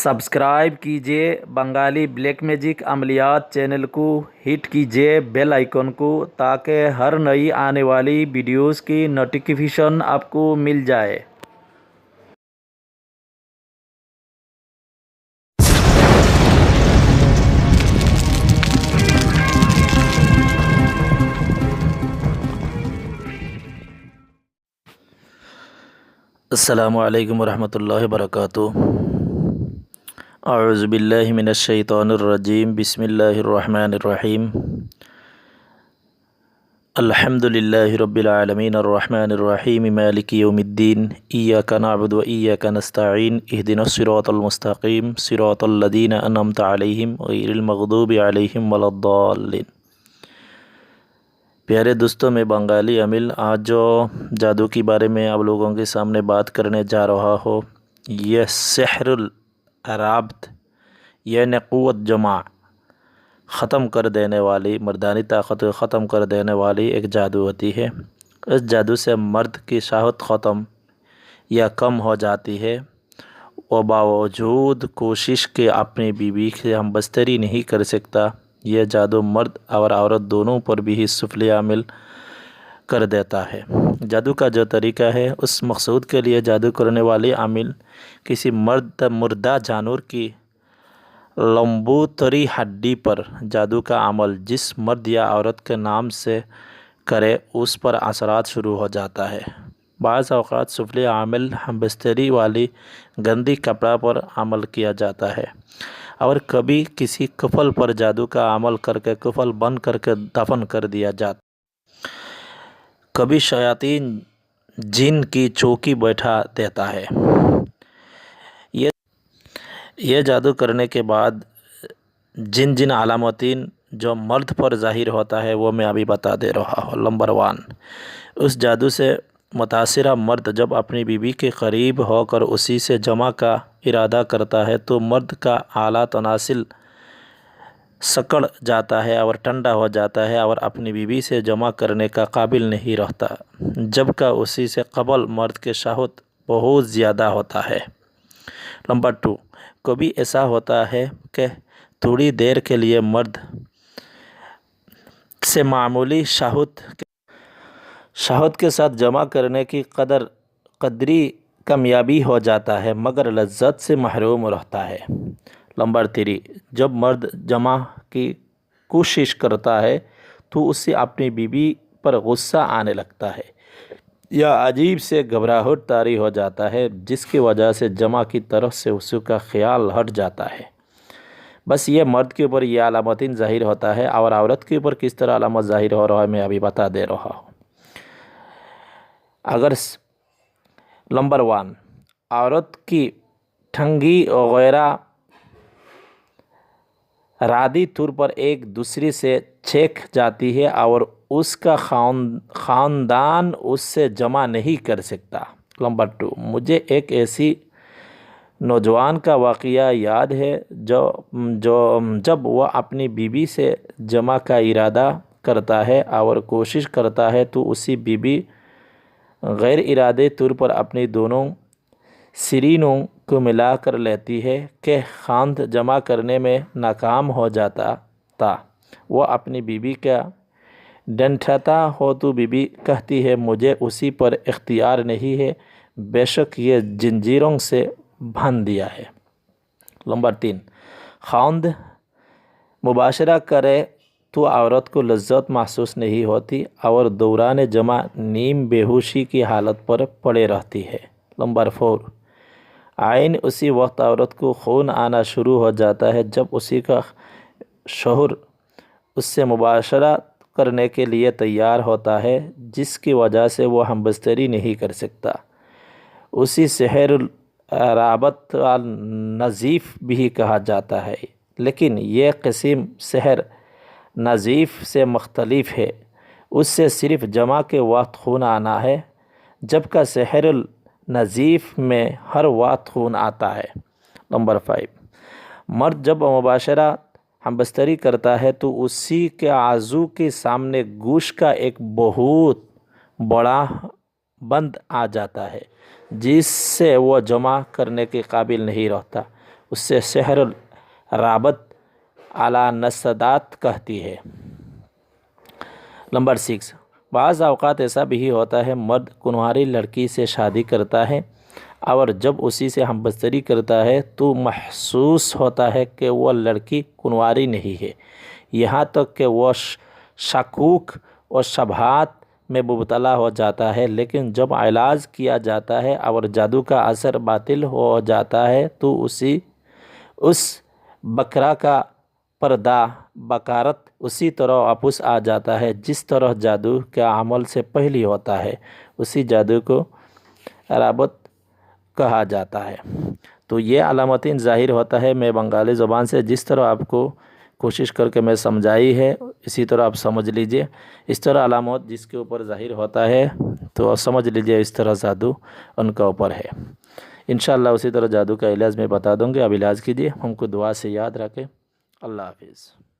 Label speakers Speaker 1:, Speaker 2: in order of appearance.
Speaker 1: Subscribe कीजिए Bengali black magic अमलियात channel को, hit कीजिए बेल आइकन को ताकि हर नई आने वाली वीडियोस की नोटिफिकेशन आपको मिल जाए। अस्सलामु अलैकुम वरहमतुल्लाहि वबरकातुहू। अऊज़ु बिल्लाहि मिनश शैतानिर रजीम। बिस्मिल्लाहिर रहमानिर रहीम। अल्हम्दुलिल्लाहि रब्बिल आलमीन अर्रहमानिर रहीम मालिकि यौमिद्दीन। इय्याका नअबुदु व इय्याका नस्तईन। इहदिनस सिरातल मुस्तक़ीम सिरातल लज़ीना अनअमता अलैहिम गैरिल मग़दूबि अलैहिम वलद्दाल्लीन। प्यारे दोस्तों, मैं बंगाली अमिल आज जो जादू के बारे में आप लोगों के सामने बात करने जा रहा हो, यह सिहरुल राब्त यानी क़ुव्वत जमा ख़त्म कर देने वाली, मर्दानी ताकत को ख़त्म कर देने वाली एक जादू होती है। इस जादू से मर्द की शहवत ख़त्म या कम हो जाती है और बावजूद कोशिश के अपनी बीवी से हम बस्तरी नहीं कर सकता। यह जादू मर्द और औरत दोनों पर भी सुफल आमिल कर देता है। जादू का जो तरीका है, उस मकसूद के लिए जादू करने वाले आमिल किसी मुर्दा जानवर की लंबूतरी हड्डी पर जादू का अमल जिस मर्द या औरत के नाम से करे, उस पर असरात शुरू हो जाता है। बाज़ औक़ात सुफल आमिल हम बस्तरी वाली गंदी कपड़ा पर अमल किया जाता है और कभी किसी कफल पर जादू का अमल करके कफल बंद करके दफन कर दिया जाता। कभी शयातीन जिन की चौकी बैठा देता है। ये जादू करने के बाद जिन अलामतीन जो मर्द पर ज़ाहिर होता है वो मैं अभी बता दे रहा हूँ। नंबर 1, उस जादू से मुतासिरा मर्द जब अपनी बीवी के करीब होकर उसी से जमा का इरादा करता है तो मर्द का आला तनासिल सकड़ जाता है और ठंडा हो जाता है और अपनी बीवी से जमा करने का काबिल नहीं रहता, जबकि उसी से कबल मर्द के शहवत बहुत ज़्यादा होता है। नंबर 2, कभी ऐसा होता है कि थोड़ी देर के लिए मर्द से मामूली शहवत के साथ जमा करने की कदरी कामयाबी हो जाता है मगर लज्जत से महरूम रहता है। नंबर 3, जब मर्द जमा की कोशिश करता है तो उससे अपनी बीवी पर गुस्सा आने लगता है या अजीब से घबराहट तारी हो जाता है, जिसकी वजह से जमा की तरफ से उसका ख्याल हट जाता है। बस ये मर्द के ऊपर यह अलामतीन ज़ाहिर होता है और औरत के ऊपर किस तरह अलामत ज़ाहिर हो रहा है मैं अभी बता दे रहा हूँ। अगर नंबर 1, औरत की ठंगी वगैरह रादी तौर पर एक दूसरे से छेक जाती है और उसका ख़ानदान उससे जमा नहीं कर सकता। नंबर 2, मुझे एक ऐसी नौजवान का वाक़या याद है जब वह अपनी बीवी से जमा का इरादा करता है और कोशिश करता है तो उसी बीवी गैर इरादे तौर पर अपनी दोनों सिरीनों को मिला कर लेती है कि खांद जमा करने में नाकाम हो जाता था। वह अपनी बीवी का डंठता हो तो बीवी कहती है, मुझे उसी पर इख्तियार नहीं है, बेशक ये जंजीरों से बांध दिया है। नंबर 3, खांद मुबाशरा करे तो औरत को लज्जत महसूस नहीं होती और दौरान जमा नीम बेहोशी की हालत पर पड़े रहती है। नंबर 4, आइन उसी वक्त औरत को खून आना शुरू हो जाता है जब उसी का शौहर उससे मुबाशरा करने के लिए तैयार होता है, जिसकी वजह से वो हम बस्तरी नहीं कर सकता। उसी सहरुल राबत नज़ीफ़ भी कहा जाता है, लेकिन यह किस्म सहर नज़ीफ़ से मुख्तलिफ है। उससे सिर्फ़ जमा के वक्त खून आना है, जबकि सहरुल नज़ीफ़ में हर वक्त खून आता है। नंबर 5, मर्द जब मुबाशरा हम बस्तरी करता है तो उसी के आज़ू के सामने गोश्त का एक बहुत बड़ा बंद आ जाता है, जिससे वह जमा करने के काबिल नहीं रहता। اسے سحر رابط علی نسدات کہتی ہے۔ نمبر 6، بعض اوقات ایسا بھی ہوتا ہے مرد کنواری لڑکی سے شادی کرتا ہے اور جب اسی سے ہم بستری کرتا ہے تو محسوس ہوتا ہے کہ وہ لڑکی کنواری نہیں ہے، یہاں تک کہ وہ شکوک اور شبہات میں مبتلا ہو جاتا ہے، لیکن جب علاج کیا جاتا ہے اور جادو کا اثر باطل ہو جاتا ہے تو اس بکرا کا پردہ بکارت اسی طرح واپس آ جاتا ہے جس طرح جادو کے عمل سے پہلی ہوتا ہے، اسی جادو کو رابط کہا جاتا ہے۔ تو یہ علامتیں ظاہر ہوتا ہے، میں بنگالی زبان سے جس طرح آپ کو کوشش کر کے میں سمجھائی ہے اسی طرح آپ سمجھ لیجئے۔ اس طرح علامات جس کے اوپر ظاہر ہوتا ہے تو سمجھ لیجئے اس طرح جادو ان کا اوپر ہے۔ انشاءاللہ اسی طرح جادو کا علاج میں بتا دوں گے، اب علاج کیجئے، ہم کو دعا سے یاد رکھیں۔ اللہ حافظ۔